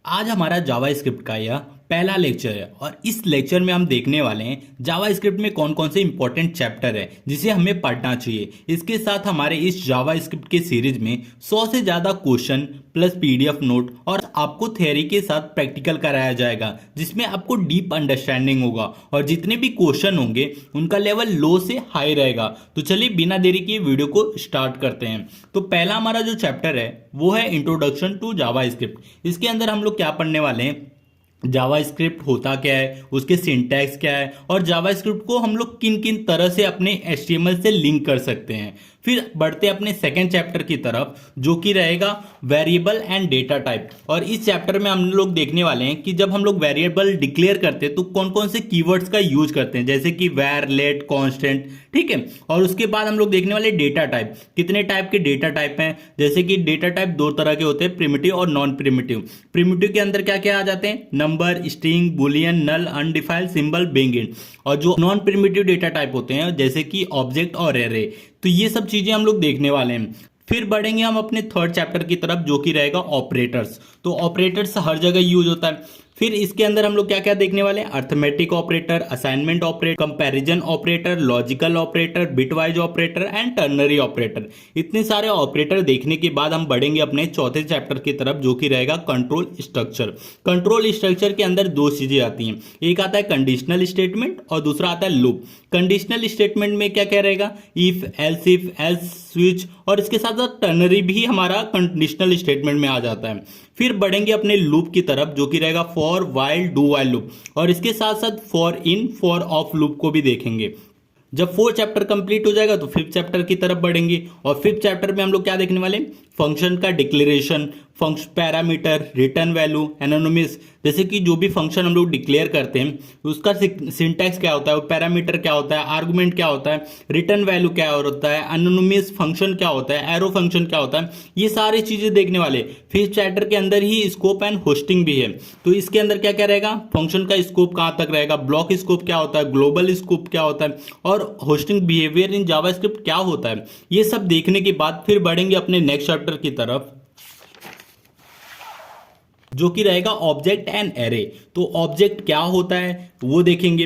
आज हमारा जावा स्क्रिप्ट का यह पहला लेक्चर है और इस लेक्चर में हम देखने वाले हैं जावा स्क्रिप्ट में कौन कौन से इंपॉर्टेंट चैप्टर है जिसे हमें पढ़ना चाहिए। इसके साथ हमारे इस जावा स्क्रिप्ट के सीरीज में 100 से ज़्यादा क्वेश्चन प्लस पीडीएफ नोट और आपको थ्योरी के साथ प्रैक्टिकल कराया जाएगा जिसमें आपको डीप अंडरस्टैंडिंग होगा और जितने भी क्वेश्चन होंगे उनका लेवल लो से हाई रहेगा। तो चलिए बिना देरी के वीडियो को स्टार्ट करते हैं। तो पहला हमारा जो चैप्टर है वो है इंट्रोडक्शन टू जावा स्क्रिप्ट। इसके अंदर हम लोग क्या पढ़ने वाले हैं, जावा स्क्रिप्ट होता क्या है, उसके सिंटैक्स क्या है और जावा स्क्रिप्ट को हम लोग किन किन तरह से अपने HTML से लिंक कर सकते हैं। फिर बढ़ते हैं अपने सेकेंड चैप्टर की तरफ जो कि रहेगा वेरिएबल एंड डेटा टाइप। और इस चैप्टर में हम लोग देखने वाले हैं कि जब हम लोग वेरिएबल डिक्लेयर करते हैं तो कौन कौन से कीवर्ड्स का यूज करते हैं, जैसे कि वैर, लेट, कांस्टेंट, ठीक है। और उसके बाद हम लोग देखने वाले डेटा टाइप, कितने टाइप के डेटा टाइप हैं, जैसे कि डेटा टाइप दो तरह के होते हैं, प्रिमिटिव और नॉन प्रिमिटिव। प्रिमिटिव के अंदर क्या क्या आ जाते हैं, नंबर, स्ट्रिंग, बुलियन, नल, अनडिफाइंड, सिंबल, बिग इंट। और जो नॉन प्रिमिटिव डेटा टाइप होते हैं जैसे कि ऑब्जेक्ट और एरे। तो ये सब चीजें हम लोग देखने वाले हैं। फिर बढ़ेंगे हम अपने थर्ड चैप्टर की तरफ जो कि रहेगा ऑपरेटर्स। तो ऑपरेटर्स हर जगह यूज होता है। फिर इसके अंदर हम लोग क्या क्या देखने वाले हैं, arithmetic operator, assignment operator, comparison operator, logical operator, bitwise operator and ternary operator. इतने सारे ऑपरेटर देखने के बाद हम बढ़ेंगे अपने चौथे चैप्टर की तरफ जो कि रहेगा कंट्रोल स्ट्रक्चर। कंट्रोल स्ट्रक्चर के अंदर दो चीजें आती हैं, एक आता है कंडीशनल स्टेटमेंट और दूसरा आता है लूप। कंडीशनल स्टेटमेंट में क्या क्या रहेगा, इफ, एल्स स्विच, और इसके साथ साथ टर्नरी भी हमारा कंडीशनल स्टेटमेंट में आ जाता है। फिर बढ़ेंगे अपने लूप की तरफ जो कि रहेगा for, while, do while loop, और इसके साथ साथ for in, for of loop को भी देखेंगे। जब फोर्थ चैप्टर कंप्लीट हो जाएगा तो फिफ्थ चैप्टर की तरफ बढ़ेंगे और फिफ्थ चैप्टर में हम लोग क्या देखने वाले, फंक्शन का declaration, function, parameter, return value, anonymous. जैसे कि जो भी फंक्शन हम लोग डिक्लेयर करते हैं उसका सिंटैक्स क्या होता है, पैरामीटर क्या होता है, आर्गुमेंट क्या होता है, रिटर्न वैल्यू क्या होता है, एनोनिमस फंक्शन क्या होता है, एरो फंक्शन क्या होता है, ये सारी चीजें देखने वाले। फिफ्थ चैप्टर के अंदर ही स्कोप एंड होस्टिंग भी है। तो इसके अंदर क्या क्या रहेगा, फंक्शन का स्कोप कहां तक रहेगा, ब्लॉक स्कोप क्या होता है, ग्लोबल स्कोप क्या होता है और होस्टिंग बिहेवियर इन जावास्क्रिप्ट क्या होता है। ये सब देखने के बाद फिर बढ़ेंगे अपने नेक्स्ट चैप्टर की तरफ जो कि रहेगा ऑब्जेक्ट एंड एरे। तो ऑब्जेक्ट क्या होता है वो देखेंगे,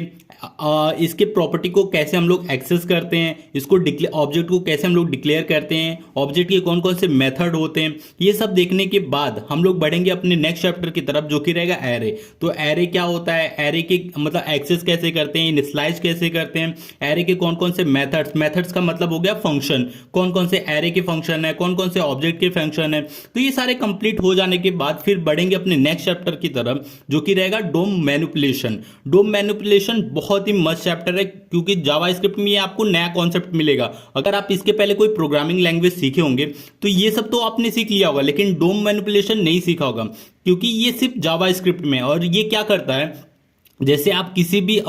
इसके प्रॉपर्टी को कैसे हम लोग एक्सेस करते हैं, इसको ऑब्जेक्ट को कैसे हम लोग डिक्लेयर करते हैं, ऑब्जेक्ट के कौन कौन से मेथड होते हैं, ये सब देखने के बाद हम लोग बढ़ेंगे अपने नेक्स्ट चैप्टर की तरफ जो कि रहेगा एरे। तो एरे क्या होता है, एरे के मतलब एक्सेस कैसे करते हैं, इनिशियलाइज कैसे करते हैं, एरे के कौन कौन से मेथड्स का मतलब हो गया फंक्शन, कौन कौन से एरे के फंक्शन है, कौन कौन से ऑब्जेक्ट के फंक्शन है। तो ये सारे कंप्लीट हो जाने के बाद फिर बढ़ेंगे अपने नेक्स्ट चैप्टर की तरफ जो कि रहेगा डोम मैनिपुलेशन। डोम मैनिपुलेशन बहुत ही मस्त चैप्टर है क्योंकि जावा स्क्रिप्ट में ये आपको नया कॉन्सेप्ट मिलेगा। अगर आप इसके पहले कोई प्रोग्रामिंग लैंग्वेज सीखे होंगे तो ये सब तो आपने सीख लिया होगा, लेकिन डोम मैनिपुलेशन नहीं सीखा होगा क्योंकि ये सिर्फ जावा स्क्रिप्ट में। और ये क्या करता है, जैसे आप किसी भी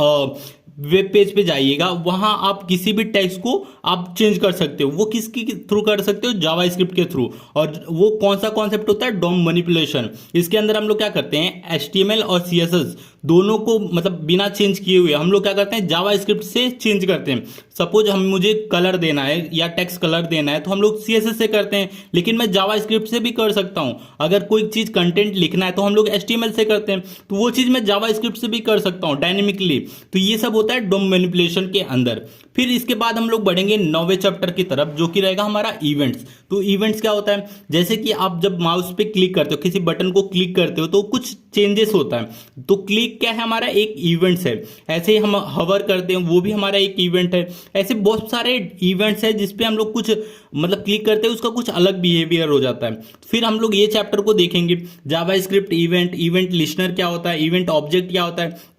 वेब पेज पे जाइएगा, वहां आप किसी भी टेक्स्ट को आप चेंज कर सकते हो। वो किसके थ्रू कर सकते हो, जावा स्क्रिप्ट के थ्रू। और वो कौन सा कॉन्सेप्ट होता है, डोम मैनिपुलेशन। इसके अंदर हम लोग क्या करते हैं, HTML और CSS दोनों को मतलब बिना चेंज किए हुए हम लोग क्या करते हैं, जावा स्क्रिप्ट से चेंज करते हैं। सपोज मुझे कलर देना है या टेक्स्ट कलर देना है तो हम लोग CSS से करते हैं, लेकिन मैं जावा स्क्रिप्ट से भी कर सकता हूं। अगर कोई चीज कंटेंट लिखना है तो हम लोग HTML से करते हैं, तो वो चीज मैं जावा स्क्रिप्ट से भी कर सकता हूं डायनेमिकली। तो ये सब होता है डोम मैनिपुलेशन के अंदर। फिर इसके बाद हम लोग बढ़ेंगे 9वें चैप्टर की तरफ जो कि रहेगा हमारा इवेंट्स। तो इवेंट्स क्या होता है, जैसे कि आप जब माउस पे क्लिक करते हो, किसी बटन को क्लिक करते हो तो कुछ चेंजेस होता है। तो क्लिक क्या है, हमारा एक इवेंट्स है। ऐसे ही हम हवर करते हैं, वो भी हमारा एक इवेंट है। ऐसे बहुत सारे इवेंट्स है जिसपे हम लोग कुछ मतलब क्लिक करते हैं, उसका कुछ अलग बिहेवियर हो जाता है। फिर हम लोग ये चैप्टर को देखेंगे, जावा स्क्रिप्ट इवेंट, इवेंट लिस्नर क्या होता है, इवेंट ऑब्जेक्ट क्या होता है।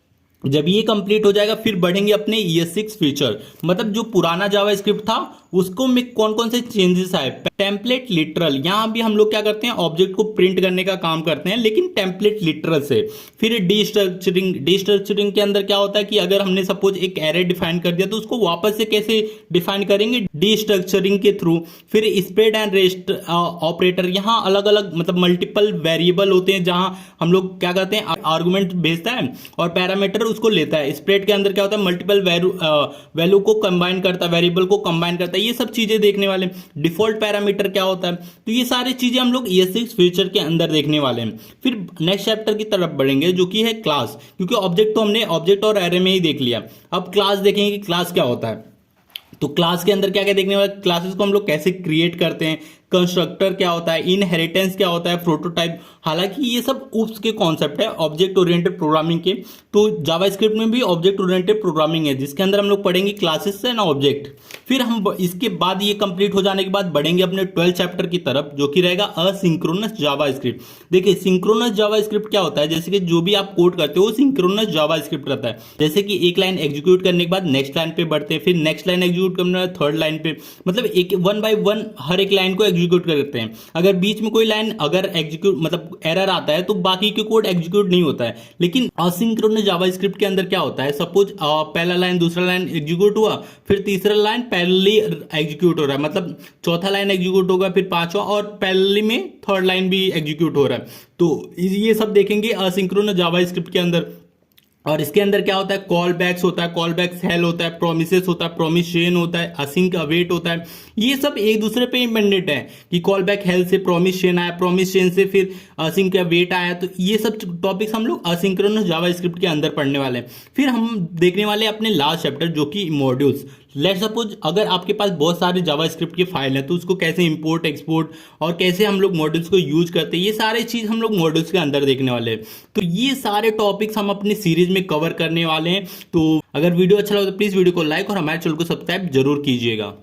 जब ये कंप्लीट हो जाएगा फिर बढ़ेंगे अपने ES6 फीचर, मतलब जो पुराना जावा स्क्रिप्ट था उसको में कौन कौन से चेंजेस आए। टेम्पलेट लिटरल, यहां भी हम लोग क्या करते हैं, ऑब्जेक्ट को प्रिंट करने का काम करते हैं लेकिन टेम्पलेट लिटरल से। फिर डिस्ट्रक्चरिंग के अंदर क्या होता है कि अगर हमने सपोज एक एरे डिफाइन कर दिया तो उसको वापस से कैसे डिफाइन करेंगे, डिस्ट्रक्चरिंग के थ्रू। फिर स्प्रेड एंड रेस्ट ऑपरेटर, यहाँ अलग अलग मतलब मल्टीपल वेरिएबल होते हैं जहां हम लोग क्या करते हैं, आर्गुमेंट भेजता है और पैरामीटर उसको लेता है। स्प्रेड के अंदर क्या होता है, मल्टीपल वैल्यू को कंबाइन करता है, वेरिएबल को कंबाइन करता है। ये सब चीजें देखने वाले हैं। डिफॉल्ट पैरामीटर क्या होता है, तो ये सारी चीजें हम लोग ES6 फीचर के अंदर देखने वाले हैं। फिर नेक्स्ट चैप्टर की तरफ बढ़ेंगे जो कि है क्लास, क्योंकि ऑब्जेक्ट तो हमने ऑब्जेक्ट और एरे में ही देख लिया। अब क्लास देखेंगे कि क्लास क्या होता है। तो क्लास के अंदर क्या क्या देखने वाले, क्लासेस को हम लोग कैसे क्रिएट करते हैं, कंस्ट्रक्टर क्या होता है, इनहेरिटेंस क्या होता है, प्रोटोटाइप। हालांकि ये सब उप्स के कॉन्सेप्ट है ऑब्जेक्ट ओरिएंटेड प्रोग्रामिंग के। तो जावास्क्रिप्ट में भी ऑब्जेक्ट ओरिएंटेड प्रोग्रामिंग है जिसके अंदर हम लोग पढ़ेंगे क्लासेस एंड ऑब्जेक्ट। फिर हम इसके बाद ये कंप्लीट हो जाने के बाद बढ़ेंगे अपने 12 चैप्टर की तरफ जो कि रहेगा असिंक्रोनस जावास्क्रिप्ट। देखिए सिंक्रोनस जावास्क्रिप्ट क्या होता है, जैसे कि जो भी आप कोड करते हो सिंक्रोनस जावास्क्रिप्ट रहता है। जैसे कि एक लाइन एग्जीक्यूट करने के बाद नेक्स्ट लाइन पे बढ़ते हैं, फिर नेक्स्ट लाइन एग्जीक्यूट करना थर्ड लाइन पे, मतलब एक 1 बाय 1 हर एक लाइन को एग्जीक्यूट करते हैं। अगर बीच में कोई लाइन अगर एग्जीक्यूट मतलब एरर आता है तो बाकी के कोड एग्जीक्यूट नहीं होता है। लेकिन असिंक्रोनस जावास्क्रिप्ट के अंदर क्या होता है, सपोज पहला लाइन दूसरा लाइन एग्जीक्यूट हुआ, फिर तीसरा लाइन पैरेलली एग्जीक्यूट हो रहा है, मतलब चौथा लाइन एग्जीक्यूट होगा, फिर पांचवा और पैरेलली में थर्ड लाइन भी एग्जीक्यूट हो रहा है। तो ये सब देखेंगे असिंक्रोनस जावास्क्रिप्ट के अंदर। और इसके अंदर क्या होता है, कॉल बैक्स होता है, कॉल बैक्स हेल होता है, प्रोमिसेस होता है, प्रोमिस चेन होता है, असिंक अवेट होता है। ये सब एक दूसरे पे इंडिपेंडेंट है कि कॉल बैक हेल से प्रोमिस चेन आया, प्रोमिस चेन से फिर असिंक अवेट आया। तो ये सब टॉपिक्स हम लोग असिंक्रोनस जावास्क्रिप्ट के अंदर पढ़ने वाले हैं। फिर हम देखने वाले हैं अपने लास्ट चैप्टर जो कि मॉड्यूल्स। लेट सपोज अगर आपके पास बहुत सारे जावास्क्रिप्ट की फाइल है तो उसको कैसे इंपोर्ट एक्सपोर्ट और कैसे हम लोग मॉड्यूल्स को यूज करते हैं, ये सारे चीज हम लोग मॉड्यूल्स के अंदर देखने वाले हैं। तो ये सारे टॉपिक्स हम अपनी सीरीज में कवर करने वाले हैं। तो अगर वीडियो अच्छा लगे तो प्लीज वीडियो को लाइक और हमारे चैनल को सब्सक्राइब जरूर कीजिएगा।